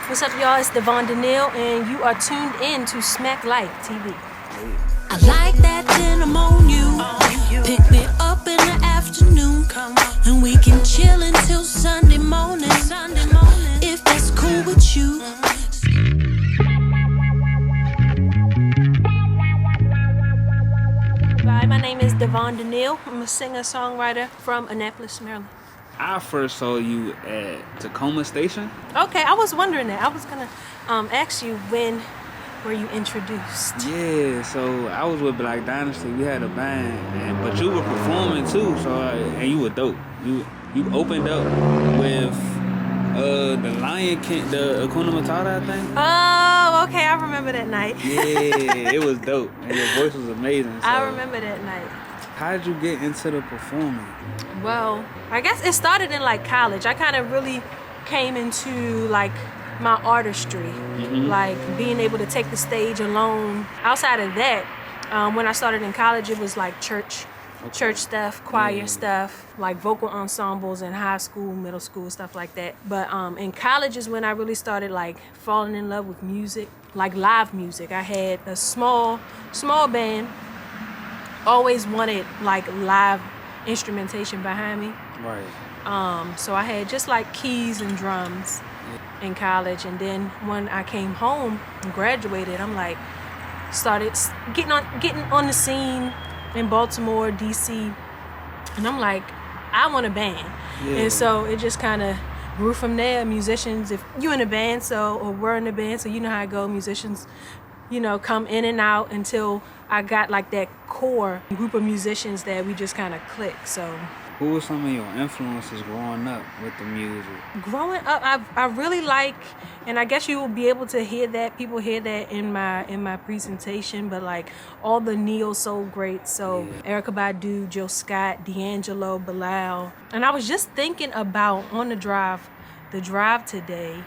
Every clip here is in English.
What's up, y'all? It's Davonne DNeil, and you are tuned in to Smack Life TV. I like that denim on you. Pick me up in the afternoon, and we can chill until Sunday morning. If that's cool with you. Hi, my name is Davonne DNeil. I'm a singer-songwriter from Annapolis, Maryland. I first saw you at Tacoma Station. Okay, I was wondering that. I was gonna ask you, when were you introduced? Yeah, so I was with Black Dynasty. We had a band, but you were performing too. So and you were dope. You opened up with the Lion King, the Hakuna Matata, I think. Oh, okay, I remember that night. Yeah, it was dope, and your voice was amazing. So I remember that night. How did you get into the performing? Well, I guess it started in like college. I kind of really came into like my artistry, like being able to take the stage alone. Outside of that, when I started in college, it was like church stuff, choir stuff, like vocal ensembles in high school, middle school, stuff like that. But in college is when I really started like falling in love with music, like live music. I had a small band. Always wanted like live instrumentation behind me. Right. So I had just like keys and drums in college, and then when I came home and graduated, I'm like started getting on the scene in Baltimore, DC, and I'm like, I want a band. And so it just kind of grew from there. Musicians, if you in a band, or we're in a band, so you know how it go. Musicians, come in and out until I got like that core group of musicians that we just kind of click. So who were some of your influences growing up with the music? Growing up, I really like, and I guess you will be able to hear that. People hear that in my presentation, but like all the neo soul greats. So Erykah Badu, Jill Scott, D'Angelo, Bilal. And I was just thinking about on the drive today,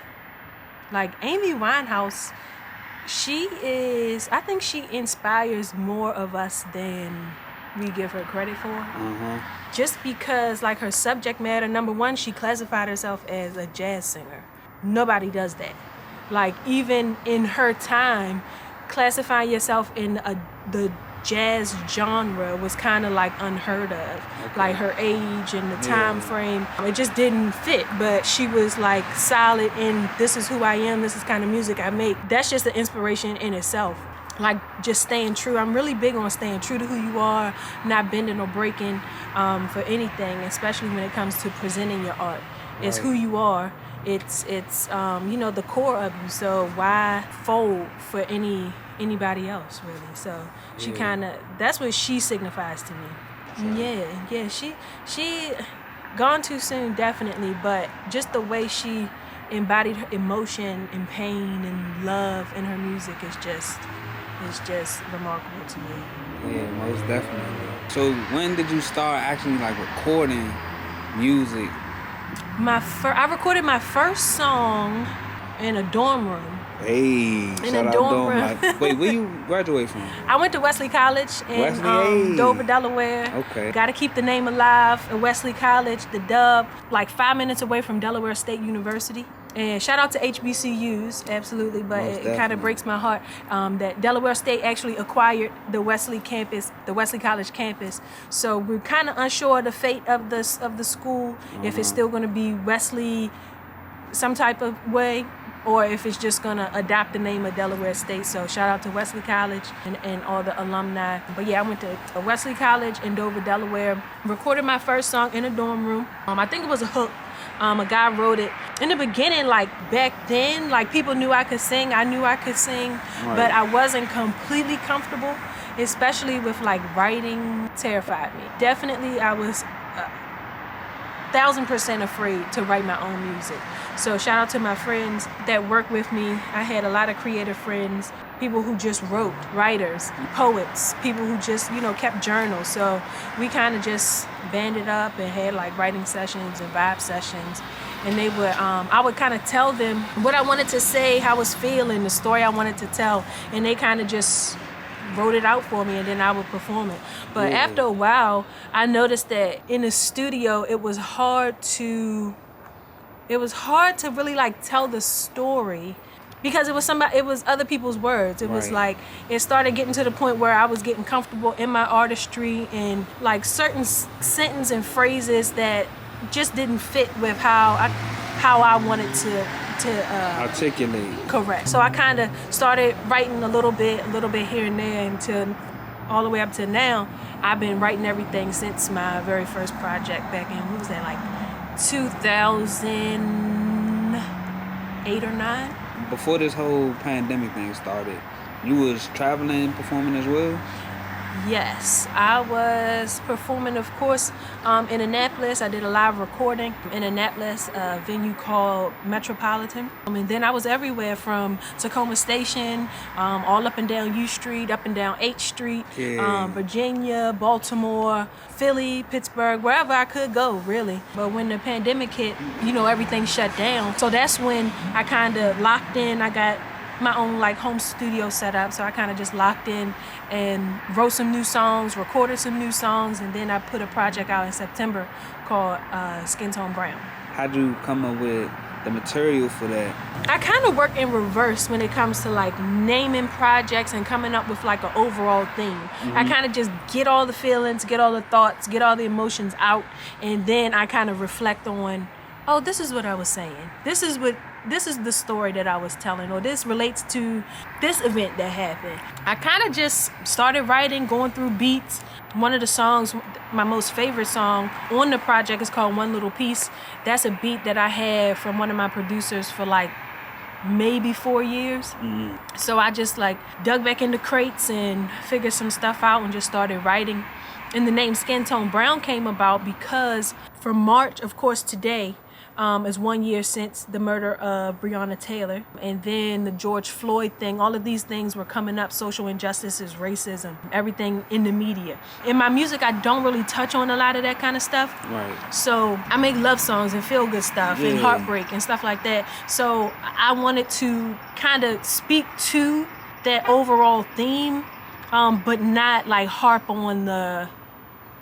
like Amy Winehouse. I think she inspires more of us than we give her credit for. Just because like her subject matter, number one, she classified herself as a jazz singer. Nobody does that. Like even in her time, classifying yourself in the jazz genre was kind of like unheard of. Like her age and the time frame, it just didn't fit. But she was like solid in, this is who I am, this is kind of music I make. That's just an inspiration in itself. Like just staying true. I'm really big on staying true to who you are, not bending or breaking for anything, especially when it comes to presenting your art. It's who you are. It's the core of you. So why fold for anybody else, really? So she that's what she signifies to me. Yeah. She gone too soon, definitely, but just the way she embodied her emotion and pain and love in her music is just remarkable to me. Yeah, most definitely. So when did you start actually like recording music? I recorded my first song in a dorm room. Hey, in a dorm room. Wait, where you graduate from? I went to Wesley College in Dover, Delaware. Okay. Got to keep the name alive at Wesley College, the dub, like 5 minutes away from Delaware State University. And shout out to HBCUs, absolutely, but it kind of breaks my heart that Delaware State actually acquired the Wesley College campus. So we're kind of unsure of the fate of the school, if it's still going to be Wesley some type of way, or if it's just going to adopt the name of Delaware State. So shout out to Wesley College and all the alumni. But yeah, I went to Wesley College in Dover, Delaware, recorded my first song in a dorm room. I think it was a hook. A guy wrote it. In the beginning, like back then, like people knew I could sing. I knew I could sing, but I wasn't completely comfortable, especially with like writing. Terrified me. Definitely, I was 1,000% afraid to write my own music. So shout out to my friends that work with me. I had a lot of creative friends, people who just wrote, writers, poets, people who just, kept journals. So we kind of just banded up and had like writing sessions and vibe sessions. And they would, I would kind of tell them what I wanted to say, how I was feeling, the story I wanted to tell. And they kind of just wrote it out for me, and then I would perform it. But after a while, I noticed that in the studio, it was hard to it was hard to really like tell the story because it was other people's words. It was like, it started getting to the point where I was getting comfortable in my artistry and like certain sentences and phrases that just didn't fit with how I wanted to articulate. Correct. So I kind of started writing a little bit here and there until all the way up to now. I've been writing everything since my very first project back in, what was that, like 2008 or 9? Before this whole pandemic thing started, you was traveling, performing as well? Yes, I was performing, of course, in Annapolis. I did a live recording in Annapolis, a venue called Metropolitan. And then I was everywhere from Tacoma Station, all up and down U Street, up and down H Street, Virginia, Baltimore, Philly, Pittsburgh, wherever I could go, really. But when the pandemic hit, you know, everything shut down. So that's when I kind of locked in. I got my own like home studio set up, so I kind of just locked in and wrote some new songs, recorded some new songs, and then I put a project out in September called Skin Tone Brown. How'd you come up with the material for that? I kind of work in reverse when it comes to like naming projects and coming up with like an overall theme. Mm-hmm. I kind of just get all the feelings, get all the thoughts, get all the emotions out, and then I kind of reflect on, oh, this is what I was saying. This is the story that I was telling, or this relates to this event that happened. I kind of just started writing, going through beats. One of the songs, my most favorite song on the project is called One Little Piece. That's a beat that I had from one of my producers for like maybe 4 years. Mm-hmm. So I just like dug back into crates and figured some stuff out and just started writing. And the name Skin Tone Brown came about because from March, of course, today, is 1 year since the murder of Breonna Taylor, and then the George Floyd thing. All of these things were coming up: social injustices, racism, everything in the media. In my music, I don't really touch on a lot of that kind of stuff. Right. So I make love songs and feel good stuff and heartbreak and stuff like that. So I wanted to kind of speak to that overall theme, but not like harp on the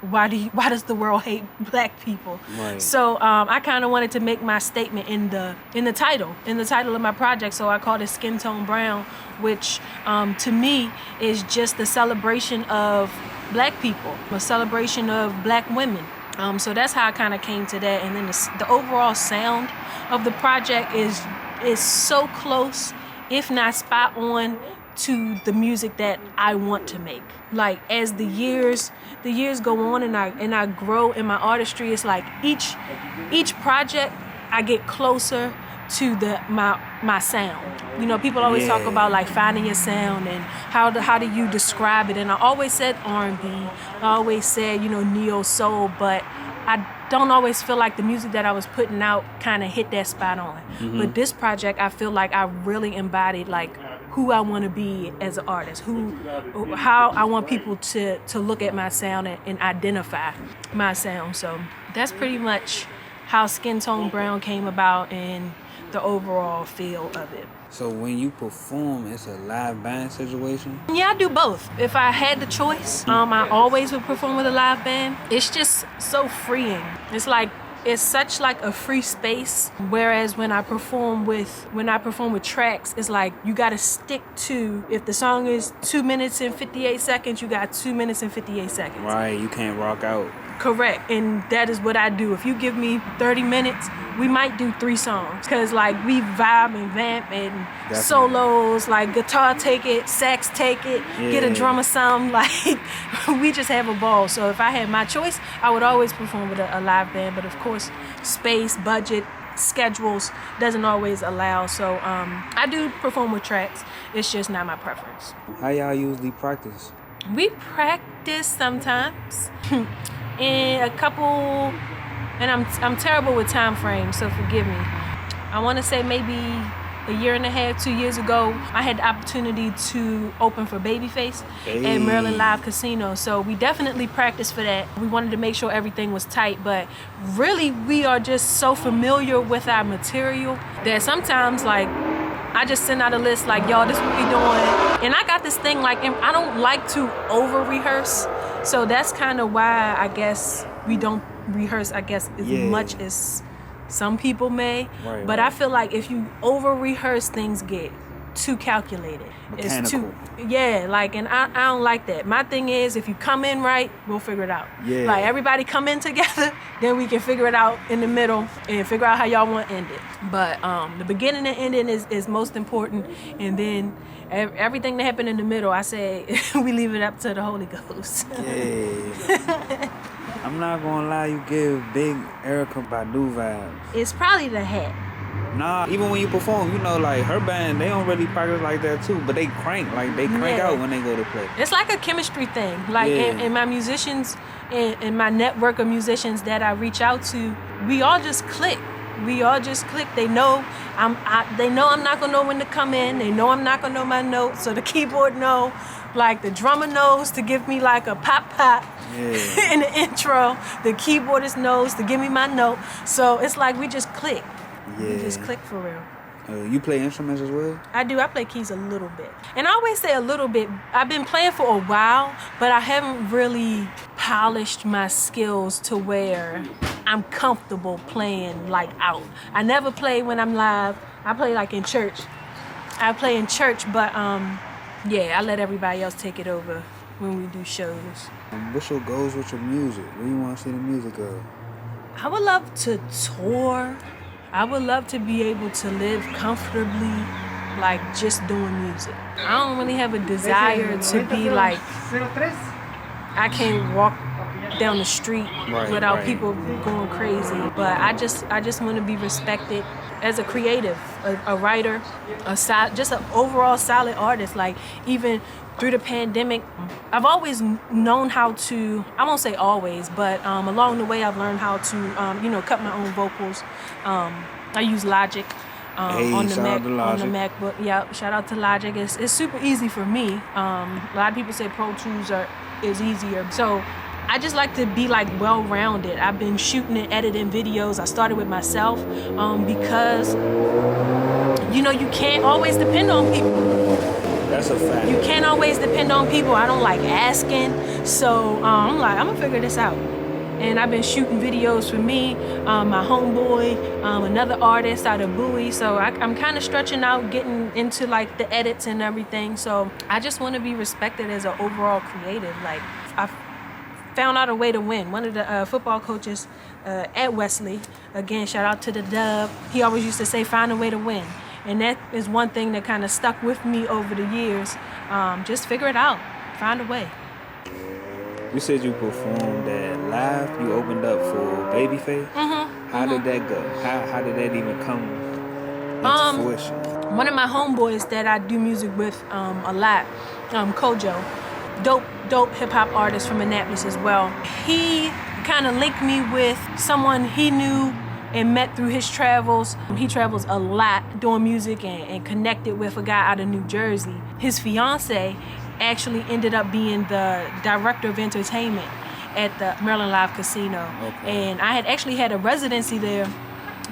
why does the world hate black people? Right. So I kind of wanted to make my statement in the title of my project. So I called it Skin Tone Brown, which to me is just a celebration of black people, a celebration of black women. So that's how I kind of came to that. And then the overall sound of the project is so close, if not spot on, to the music that I want to make. Like as the years go on and I grow in my artistry, it's like each project I get closer to my sound. You know, people always talk about like finding your sound and how do you describe it. And I always said R&B, I always said, you know, neo soul, but I don't always feel like the music that I was putting out kind of hit that spot on. Mm-hmm. But this project, I feel like I really embodied like who I want to be as an artist, how I want people to look at my sound and identify my sound. So that's pretty much how Skin Tone Brown came about and the overall feel of it. So when you perform, it's a live band situation? Yeah, I do both. If I had the choice, I always would perform with a live band. It's just so freeing. It's such like a free space. Whereas when I perform with tracks, it's like you gotta stick to, if the song is 2 minutes and 58 seconds, you got 2 minutes and 58 seconds. Right, you can't rock out. Correct, and that is what I do. If you give me 30 minutes, we might do 3 songs. Cause like we vibe and vamp and Definitely. Solos, like guitar take it, sax take it, get a drummer sound, like we just have a ball. So if I had my choice, I would always perform with a live band. But of course, space, budget, schedules doesn't always allow. So I do perform with tracks. It's just not my preference. How y'all usually practice? We practice sometimes. In a couple, and I'm terrible with time frames, so forgive me. I want to say maybe a year and a half, 2 years ago, I had the opportunity to open for Babyface at Maryland Live Casino. So we definitely practiced for that. We wanted to make sure everything was tight, but really we are just so familiar with our material that sometimes like I just send out a list like, y'all, this is what we doing. And I got this thing like, I don't like to over rehearse. So that's kind of why I guess we don't rehearse, I guess, as much as Some people may. Right, but right. I feel like if you over-rehearse, things get too calculated. Mechanical. It's too, yeah, like, and I don't like that. My thing is, if you come in right, we'll figure it out. Yeah. Like, everybody come in together, then we can figure it out in the middle and figure out how y'all want to end it. But the beginning and ending is most important. And then everything that happened in the middle, I say, we leave it up to the Holy Ghost. Yeah. I'm not gonna lie, you give Big Erica Badu vibes. It's probably the hat. Nah, even when you perform, you know, like her band, they don't really practice like that too, but they crank Yeah. out when they go to play. It's like a chemistry thing. Like, Yeah. and my musicians and my network of musicians that I reach out to, we all just click. We all just click. They know they know I'm not gonna know when to come in. They know I'm not gonna know my notes. So the keyboard know, like the drummer knows to give me like a pop Yeah. in the intro. The keyboardist knows to give me my note. So it's like we just click. Yeah. We just click for real. You play instruments as well? I do. I play keys a little bit. And I always say a little bit. I've been playing for a while, but I haven't really polished my skills to where I'm comfortable playing like out. I never play when I'm live. I play like in church. I play in church, but yeah, I let everybody else take it over when we do shows. What's your goals with your music? Where you want to see the music go? I would love to tour. I would love to be able to live comfortably, like just doing music. I don't really have a desire to be like, I can't walk down the street without people going crazy. But I just want to be respected as a creative, a writer, just an overall solid artist. Like, even through the pandemic, I've always known how to, I won't say always, but along the way I've learned how to, cut my own vocals. I use Logic on the MacBook. Yeah, shout out to Logic. It's super easy for me. A lot of people say Pro Tools is easier. So I just like to be like well-rounded. I've been shooting and editing videos. I started with myself because, you can't always depend on people. That's a fact. You can't always depend on people. I don't like asking. So I'm like, I'm going to figure this out. And I've been shooting videos for me, my homeboy, another artist out of Bowie. So I'm kind of stretching out, getting into like the edits and everything. So I just want to be respected as an overall creative. Like, I found out a way to win. One of the football coaches at Wesley, again, shout out to the Dub. He always used to say, find a way to win. And that is one thing that kind of stuck with me over the years. Just figure it out. Find a way. You said you performed that live. You opened up for Babyface. How did that go? How did that even come into fruition? One of my homeboys that I do music with a lot, Kojo, dope hip hop artist from Annapolis as well. He kind of linked me with someone he knew and met through his travels. He travels a lot doing music and connected with a guy out of New Jersey. His fiance actually ended up being the director of entertainment at the Maryland Live Casino. Okay. And I had actually had a residency there.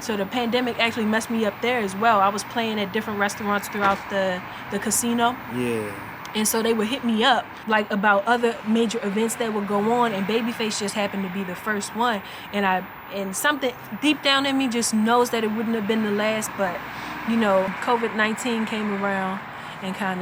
So the pandemic actually messed me up there as well. I was playing at different restaurants throughout the casino. Yeah. And so they would hit me up like about other major events that would go on, and Babyface just happened to be the first one. And something deep down in me just knows that it wouldn't have been the last, but COVID-19 came around and kind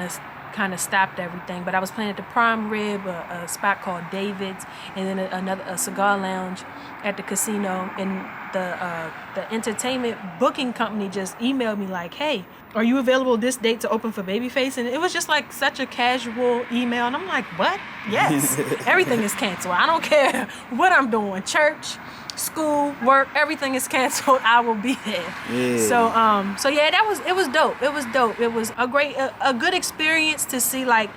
of stopped everything. But I was playing at the Prime Rib, a spot called David's, and then a cigar lounge at the casino. And the entertainment booking company just emailed me like, hey, are you available this date to open for Babyface? And it was just like such a casual email. And I'm like, what? Yes. Everything is canceled. I don't care what I'm doing. Church, school, work, everything is canceled. I will be there. Yeah. So yeah, it was dope. It was dope. It was a good experience to see like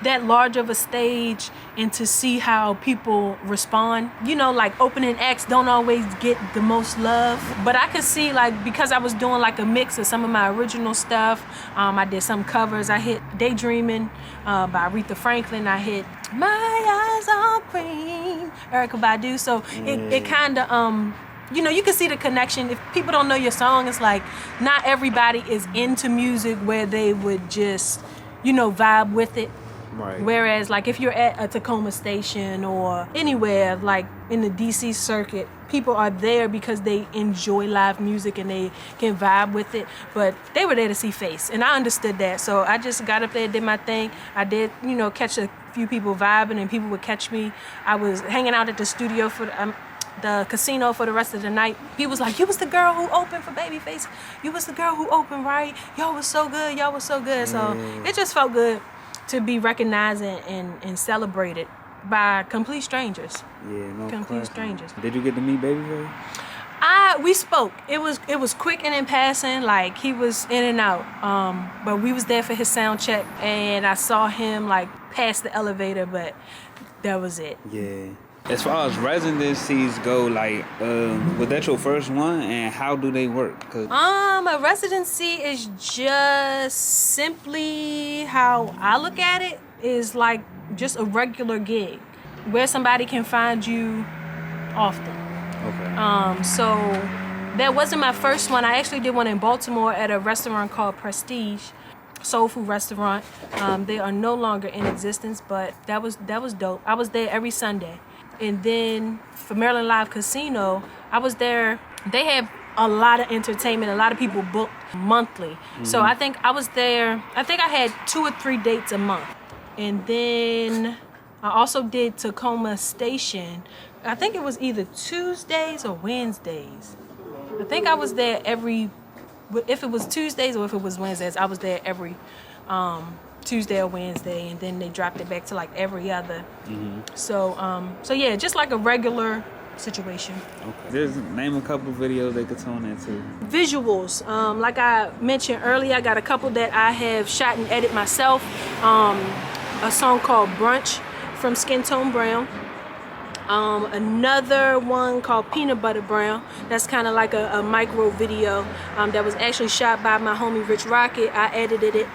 that large of a stage and to see how people respond. Like opening acts don't always get the most love, but I could see like, because I was doing like a mix of some of my original stuff. I did some covers. I hit Daydreaming by Aretha Franklin. I hit My Eyes Are Green, Erykah Badu. So it kind of you can see the connection. If people don't know your song, it's like not everybody is into music where they would just vibe with it. Right. Whereas, like, if you're at a Tacoma station or anywhere, like in the DC circuit, people are there because they enjoy live music and they can vibe with it. But they were there to see Face, and I understood that. So I just got up there, did my thing. I did, catch a few people vibing, and people would catch me. I was hanging out at the studio for the casino for the rest of the night. People was like, "You was the girl who opened for Babyface. You was the girl who opened, right? Y'all was so good. Y'all was so good." So it just felt good to be recognized and celebrated by complete strangers. Yeah, no Complete question. strangers. Did you get to meet Babyface? We spoke. It was quick and in passing. Like, he was in and out. But we was there for his sound check, and I saw him like past the elevator, but that was it. Yeah. As far as residencies go, like, was that your first one, and how do they work? A residency is just simply how I look at it, is like just a regular gig where somebody can find you often. Okay. So that wasn't my first one. I actually did one in Baltimore at a restaurant called Prestige, soul food restaurant. They are no longer in existence, but that was dope. I was there every Sunday. And then for Maryland Live Casino, I was there. They have a lot of entertainment. A lot of people booked monthly. Mm-hmm. So I think I was there. I think I had 2 or 3 dates a month. And then I also did Tacoma Station. I think it was either Tuesdays or Wednesdays. I think I was there if it was Tuesdays or if it was Wednesdays, I was there every Tuesday or Wednesday, and then they dropped it back to like every other. Mm-hmm. So yeah, just like a regular situation. Okay. Just name a couple videos they could tune into. Visuals, like I mentioned earlier, I got a couple that I have shot and edited myself. A song called Brunch from Skin Tone Brown. Another one called Peanut Butter Brown. That's kind of like a micro video that was actually shot by my homie Rich Rocket. I edited it.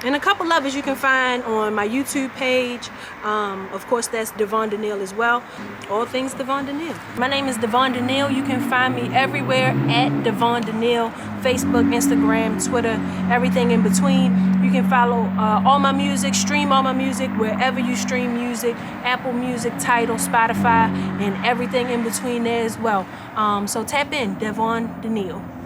And a couple others you can find on my YouTube page. Of course, that's Davonne DNeil as well. All things Davonne DNeil. My name is Davonne DNeil. You can find me everywhere at Davonne DNeil. Facebook, Instagram, Twitter, everything in between. You can follow all my music, stream all my music wherever you stream music. Apple Music, Tidal, Spotify, and everything in between there as well. So tap in, Davonne DNeil.